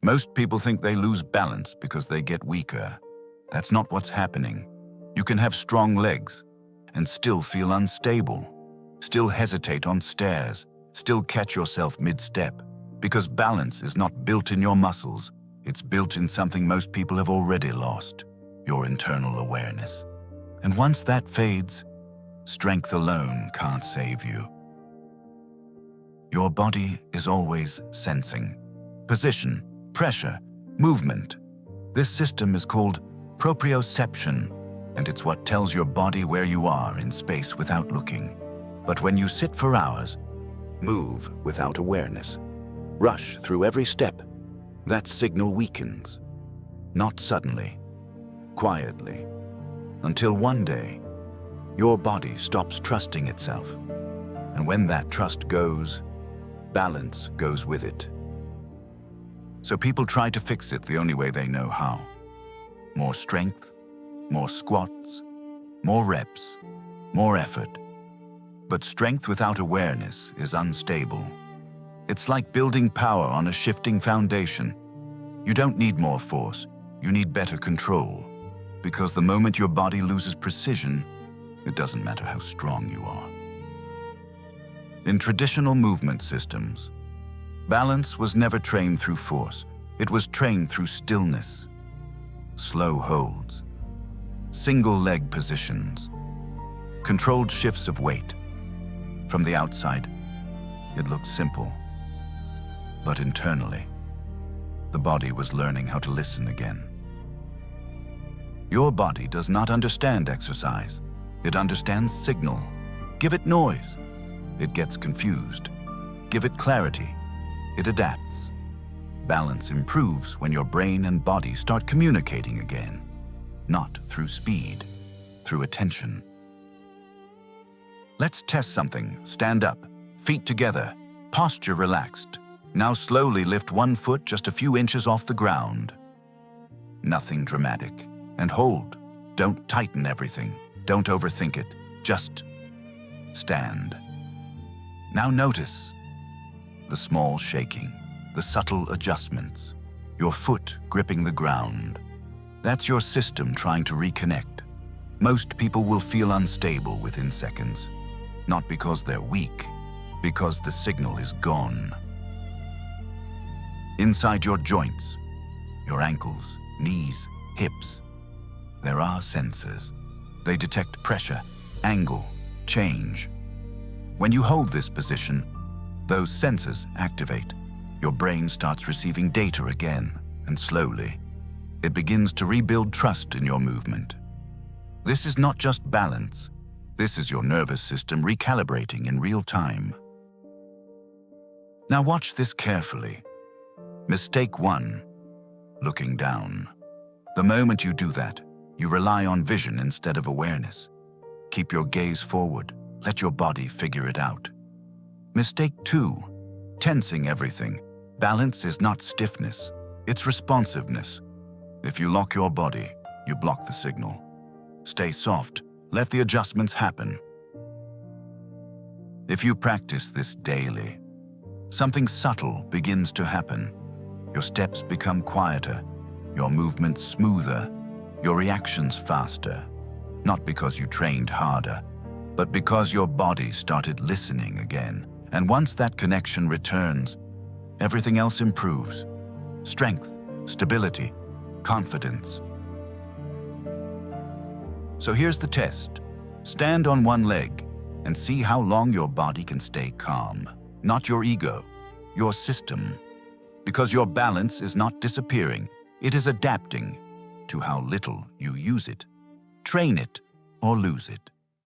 Most people think they lose balance because they get weaker. That's not what's happening. You can have strong legs and still feel unstable, still hesitate on stairs, still catch yourself mid-step, because balance is not built in your muscles. It's built in something most people have already lost, your internal awareness. And once that fades, strength alone can't save you. Your body is always sensing position, pressure, movement. This system is called Proprioception, and it's what tells your body where you are in space without looking. But when you sit for hours, move without awareness, rush through every step, that signal weakens. Not suddenly, quietly, until one day, your body stops trusting itself. And when that trust goes, balance goes with it. So people try to fix it the only way they know how. More strength, more squats, more reps, more effort. But strength without awareness is unstable. It's like building power on a shifting foundation. You don't need more force, you need better control. Because the moment your body loses precision, it doesn't matter how strong you are. In traditional movement systems, balance was never trained through force. It was trained through stillness, slow holds, single leg positions, controlled shifts of weight. From the outside, it looked simple. But internally, the body was learning how to listen again. Your body does not understand exercise. It understands signal. Give it noise. It gets confused. Give it clarity. It adapts. Balance improves when your brain and body start communicating again. Not through speed, through attention. Let's test something. Stand up, feet together, posture relaxed. Now slowly lift one foot just a few inches off the ground. Nothing dramatic. And hold. Don't tighten everything. Don't overthink it. Just stand. Now notice the small shaking, the subtle adjustments, your foot gripping the ground. That's your system trying to reconnect. Most people will feel unstable within seconds, not because they're weak, because the signal is gone. Inside your joints, your ankles, knees, hips, there are sensors. They detect pressure, angle, change. When you hold this position, those sensors activate. Your brain starts receiving data again, and slowly, it begins to rebuild trust in your movement. This is not just balance. This is your nervous system recalibrating in real time. Now watch this carefully. Mistake 1, looking down. The moment you do that, you rely on vision instead of awareness. Keep your gaze forward. Let your body figure it out. Mistake 2, tensing everything. Balance is not stiffness, it's responsiveness. If you lock your body, you block the signal. Stay soft. Let the adjustments happen. If you practice this daily, something subtle begins to happen. Your steps become quieter, your movements smoother, your reactions faster. Not because you trained harder, but because your body started listening again. And once that connection returns, everything else improves. Strength, stability, confidence. So here's the test. Stand on one leg and see how long your body can stay calm. Not your ego, your system. Because your balance is not disappearing, it is adapting to how little you use it. Train it or lose it.